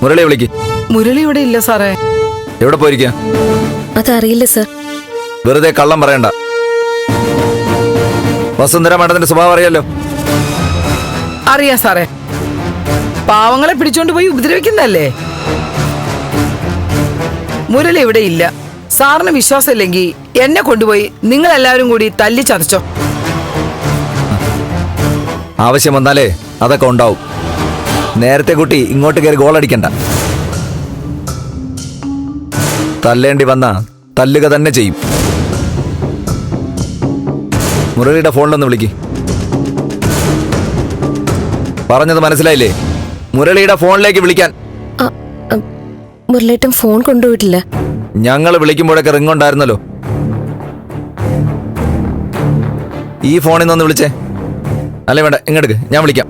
മുരളി വിളിക്ക്. മുരളി ഇവിടെ ഇല്ല സാറേ. എവിടെ പോയിരിക്ക? അതറിയില്ല സർ. വെറുതെ കള്ളം പറയണ്ട. വസുന്ധര മാഡത്തിന്റെ സ്വഭാവം അറിയാലോ. അറിയാം സാറേ. പാവങ്ങളെ പിടിച്ചോണ്ട് പോയി ഉപദ്രവിക്കുന്നല്ലേ. മുരളി ഇവിടെ ഇല്ല. സാറിന് വിശ്വാസമില്ലെങ്കിൽ എന്നെ കൊണ്ടുപോയി നിങ്ങൾ എല്ലാവരും കൂടി തല്ലി ചതച്ചോ. ആവശ്യം വന്നാലേ അതൊക്കെ ഉണ്ടാവും. നേരത്തെ കുട്ടി ഇങ്ങോട്ട് കയറി ഗോളടിക്കണ്ട. തല്ലേണ്ടി വന്ന തല്ലുക തന്നെ ചെയ്യും. മുരളിയുടെ ഫോണിലൊന്ന് വിളിക്ക്. പറഞ്ഞത് മനസ്സിലായില്ലേ? മുരളിയുടെ ഫോണിലേക്ക് വിളിക്കാൻ. മുരളിയേട്ടൻ ഫോൺ കൊണ്ടുപോയിട്ടില്ല. ഞങ്ങൾ വിളിക്കുമ്പോഴൊക്കെ റിംഗ് ഉണ്ടായിരുന്നല്ലോ. ഈ ഫോണിൽ നിന്ന് വിളിച്ചേ. അല്ലേ വേണ്ട, ഇങ്ങെടുക്ക്, ഞാൻ വിളിക്കാം.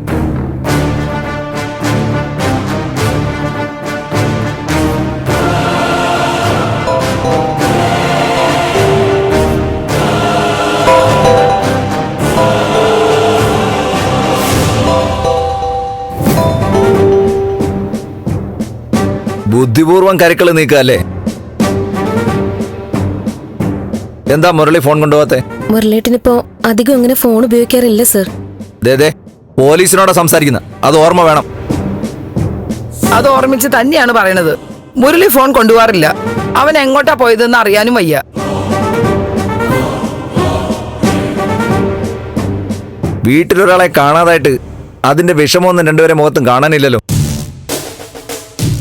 ബുദ്ധിപൂർവം കരുക്കള് നീക്കല്ലേ. എന്താ മുരളി ഫോൺ കൊണ്ടുപോകാത്തെ? മുരളിയേട്ടനിപ്പോ അധികം അങ്ങനെ ഫോൺ ഉപയോഗിക്കാറില്ല സർ. ദേ പോലീസിനോടാ സംസാരിക്കുന്ന, അത് ഓർമ്മ വേണം. അത് ഓർമ്മിച്ച് തന്നെയാണ് പറയണത്. മുരളി ഫോൺ കൊണ്ടുപോകാറില്ല. അവൻ എങ്ങോട്ടാ പോയതെന്ന് അറിയാനും വയ്യ. വീട്ടിലൊരാളെ കാണാതായിട്ട് അതിന്റെ വിഷമമൊന്നും രണ്ടുപേരെ മുഖത്തും കാണാനില്ലല്ലോ.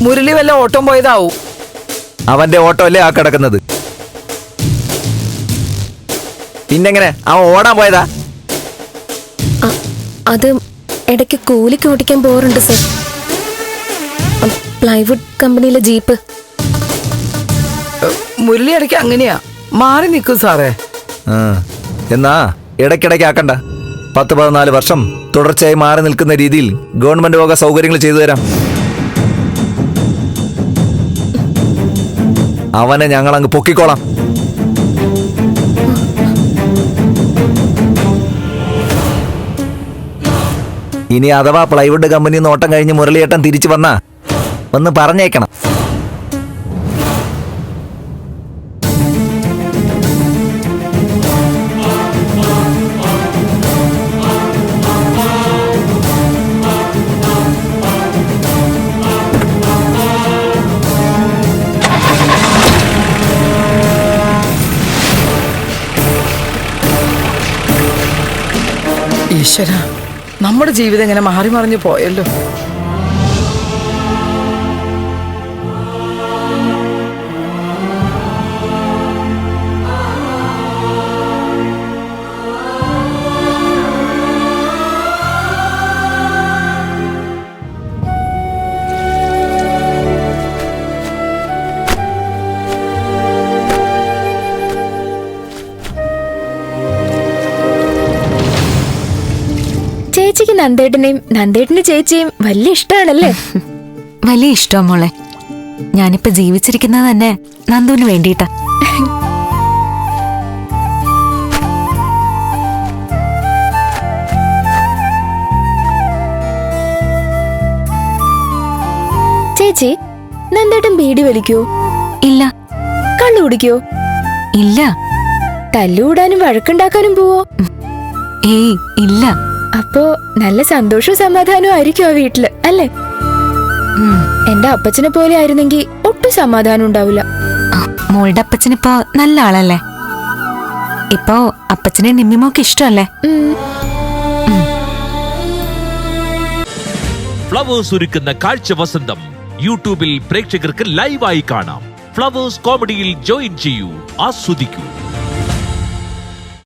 മുരളി വല്ല ഓട്ടം പോയതാവും. അവന്റെ ഓട്ടോ അല്ലേ ആ കിടക്കുന്നത്. പിന്നെങ്ങനെ അവൻ ഓടാൻ പോയതാ? അത് ഇടയ്ക്ക് കൂലിക്ക് ഓടിക്കാൻ പോറുണ്ട് സർ. പ്ലൈവുഡ് കമ്പനിയിലെ ജീപ്പ്. മുരളി ഇടയ്ക്ക് അങ്ങനെയാ മാറി നിൽക്കും സാറേ. എന്നാ ഇടയ്ക്കിടയ്ക്ക് ആക്കണ്ട. 10-14 വർഷം തുടർച്ചയായി മാറി നിൽക്കുന്ന രീതിയിൽ ഗവൺമെന്റ് വക സൗകര്യങ്ങൾ ചെയ്തു തരാം. അവനെ ഞങ്ങൾ അങ്ങ് പൊക്കിക്കോളാം. ഇനി അഥവാ പ്ലൈവുഡ് കമ്പനി നോട്ടം കഴിഞ്ഞ് മുരളിയേട്ടൻ തിരിച്ചു വന്നാ ഒന്ന് പറഞ്ഞേക്കണം. ഈശ്വര, നമ്മുടെ ജീവിതം ഇങ്ങനെ മാറി മറിഞ്ഞു പോയല്ലോ. ചേച്ചിക്ക് നന്ദേട്ടനെയും നന്ദേട്ടന്റെ ചേച്ചിയും വലിയ ഇഷ്ടമാണല്ലേ? വലിയ ഇഷ്ടമാ മോളെ. ഞാനിപ്പോ ജീവിച്ചിരിക്കുന്നത് തന്നെ നന്ദുവിന് വേണ്ടിയിട്ടാ. ചേച്ചി, നന്ദേട്ടൻ ബീഡി വലിക്കോ? ഇല്ല. കള്ളു കുടിക്കോ? ഇല്ല. തല്ലുകൂടാനും വഴക്കുണ്ടാക്കാനും പോവോ? ഏയ് ഇല്ല. അപ്പോ നല്ല സന്തോഷവും സമാധാനവും ആയിരിക്കും ആ വീട്ടില്, അല്ലേ? എന്റെ അപ്പച്ചനെ പോലെ ആയിരുന്നെങ്കിൽ ഒട്ടും സമാധാനം ഉണ്ടാവില്ല. മോളുടെ അപ്പച്ചനിപ്പോ നല്ല ആളല്ലേ? ഇപ്പോ അപ്പച്ചനെ നിമ്മിമോക്ക് ഇഷ്ടമല്ലേ? ഫ്ലവേഴ്സ് ഒരുക്കുന്ന കാഴ്ച വസന്തം യൂട്യൂബിൽ പ്രേക്ഷകർക്ക് ലൈവായി കാണാം. ഫ്ലവേഴ്സ് കോമഡിയിൽ ജോയിൻ ചെയ്യൂ, ആസ്വദിക്കൂ.